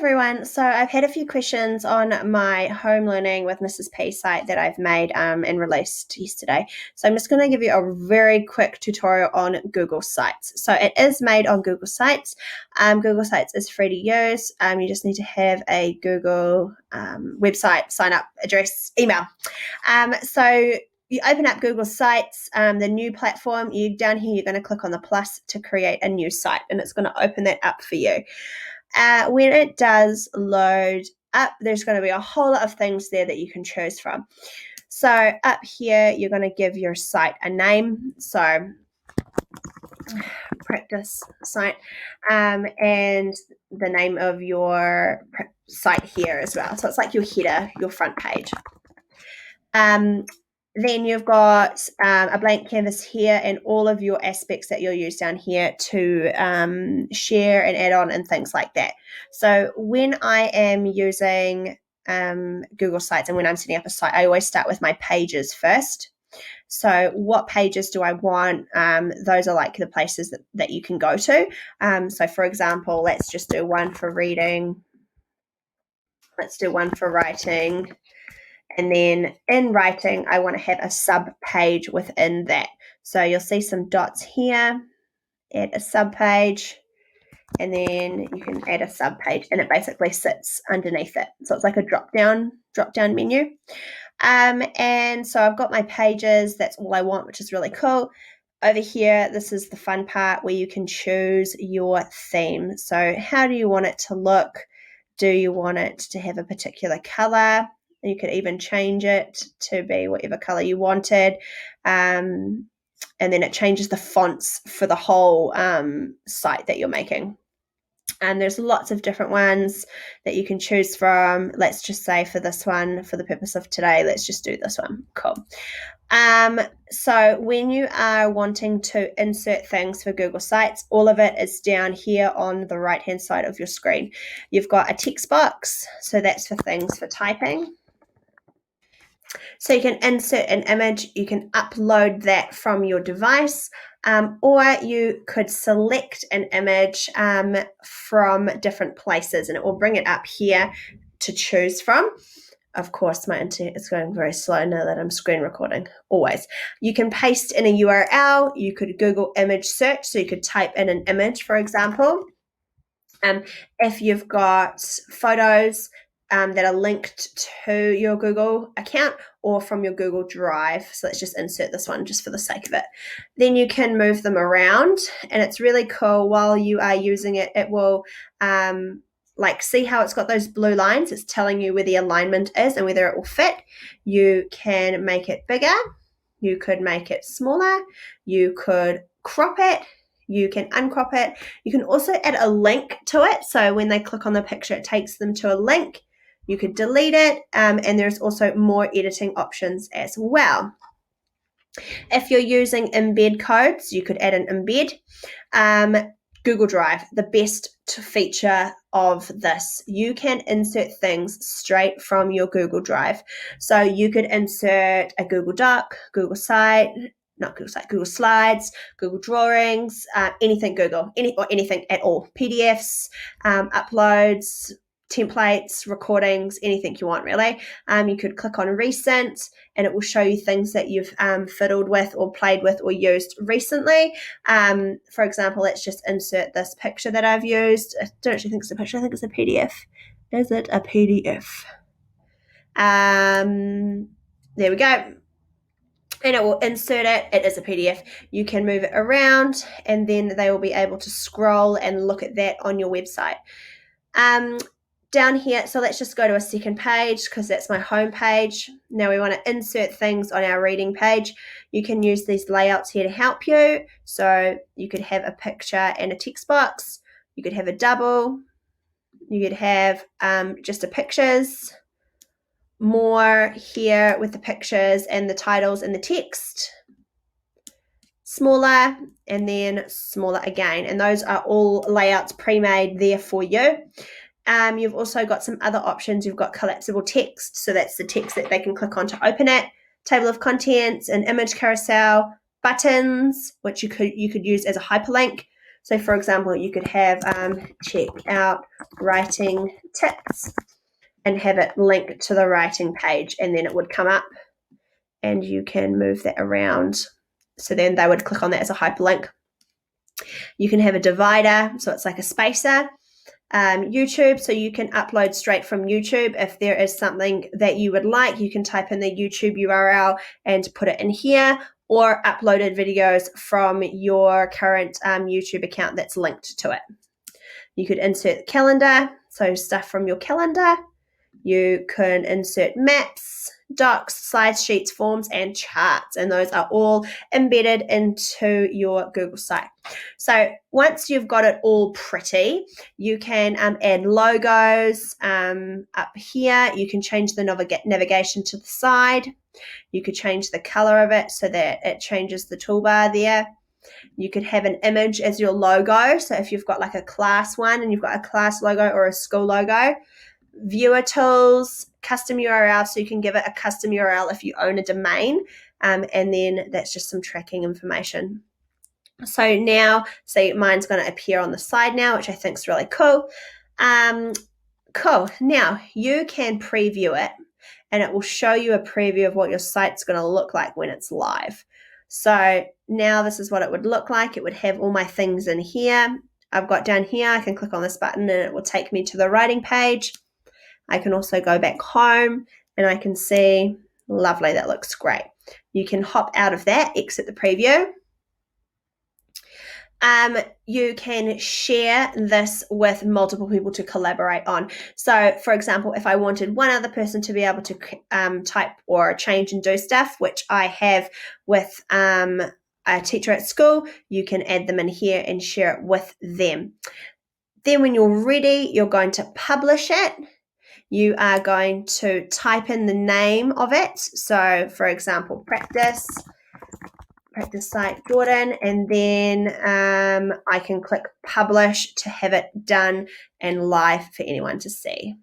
everyone. So I've had a few questions on my home learning with Mrs. P site that I've made and released yesterday. So I'm just going to give you a very quick tutorial on Google Sites. So it is made on Google Sites. Google Sites is free to use. You just need to have a Google website, sign up, address, email. So you open up Google Sites, the new platform. Down here, you're going to click on the plus to create a new site, and it's going to open that up for you. When it does load up, there's going to be a whole lot of things there that you can choose from. So up here, you're going to give your site a name. So practice site, and the name of your site here as well. So it's like your header, your front page. Then you've got a blank canvas here and all of your aspects that you'll use down here to share and add on and things like that. So when I am using Google Sites and when I'm setting up a site, I always start with my pages first. So what pages do I want? Those are like the places that you can go to. So for example, let's just do one for reading. Let's do one for writing. And then in writing, I want to have a sub page within that. So you'll see some dots here, add a sub page, and then you can add a sub page, and it basically sits underneath it. So it's like a drop down menu. And so I've got my pages. That's all I want, which is really cool. Over here, this is the fun part where you can choose your theme. So how do you want it to look? Do you want it to have a particular color? You could even change it to be whatever color you wanted. And then it changes the fonts for the whole site that you're making. And there's lots of different ones that you can choose from. Let's just say for this one, for the purpose of today, let's just do this one. Cool. So when you are wanting to insert things for Google Sites, all of it is down here on the right-hand side of your screen. You've got a text box. So that's for things for typing. So you can insert an image, you can upload that from your device, or you could select an image from different places and it will bring it up here to choose from. Of course, my internet is going very slow now that I'm screen recording, always. You can paste in a URL, you could Google image search, so you could type in an image, for example. If you've got photos, that are linked to your Google account or from your Google Drive. So let's just insert this one just for the sake of it. Then you can move them around, and it's really cool. While you are using it, it will see how it's got those blue lines. It's telling you where the alignment is and whether it will fit. You can make it bigger. You could make it smaller. You could crop it. You can uncrop it. You can also add a link to it. So when they click on the picture, it takes them to a link. You could delete it, and there's also more editing options as well. If you're using embed codes, you could add an embed. Google Drive, the best feature of this. You can insert things straight from your Google Drive. So you could insert a Google Doc, Google Site, not Google Site, Google Slides, Google Drawings, anything Google, anything at all. PDFs, uploads, templates, recordings, anything you want really. You could click on recent and it will show you things that you've fiddled with or played with or used recently. For example, let's just insert this picture that I've used. I don't actually think it's a picture, I think it's a PDF. Is it a PDF? There we go. And it will insert it. It is a PDF. You can move it around and then they will be able to scroll and look at that on your website. Down here, so let's just go to a second page because that's my home page. Now we want to insert things on our reading page. You can use these layouts here to help you. So you could have a picture and a text box. You could have a double. You could have just a pictures. More here with the pictures and the titles and the text. Smaller and then smaller again. And those are all layouts pre-made there for you. You've also got some other options. You've got collapsible text, so that's the text that they can click on to open it. Table of contents, an image carousel, buttons, which you could use as a hyperlink. So for example, you could have check out writing tips and have it linked to the writing page, and then it would come up and you can move that around. So then they would click on that as a hyperlink. You can have a divider, so it's like a spacer. YouTube, so you can upload straight from YouTube. If there is something that you would like, you can type in the YouTube URL and put it in here, or uploaded videos from your current YouTube account that's linked to it. You could insert calendar, so stuff from your calendar. You can insert maps, docs, slides, sheets, forms, and charts, and those are all embedded into your Google site. So once you've got it all pretty, you can add logos up here. You can change the navigation to the side. You could change the color of it so that it changes the toolbar there. You could have an image as your logo. So if you've got like a class one and you've got a class logo or a school logo, viewer tools, custom URL, so you can give it a custom URL if you own a domain, and then that's just some tracking information. So now, see, mine's going to appear on the side now, which I think is really cool. Cool. Now you can preview it, and it will show you a preview of what your site's going to look like when it's live. So now this is what it would look like. It would have all my things in here. I've got down here, I can click on this button and it will take me to the writing page. I can also go back home and I can see, lovely, that looks great. You can hop out of that, exit the preview. You can share this with multiple people to collaborate on. So for example, if I wanted one other person to be able to type or change and do stuff, which I have with a teacher at school, you can add them in here and share it with them. Then when you're ready, you're going to publish it. You are going to type in the name of it. So for example, practice site Jordan, and then I can click publish to have it done and live for anyone to see.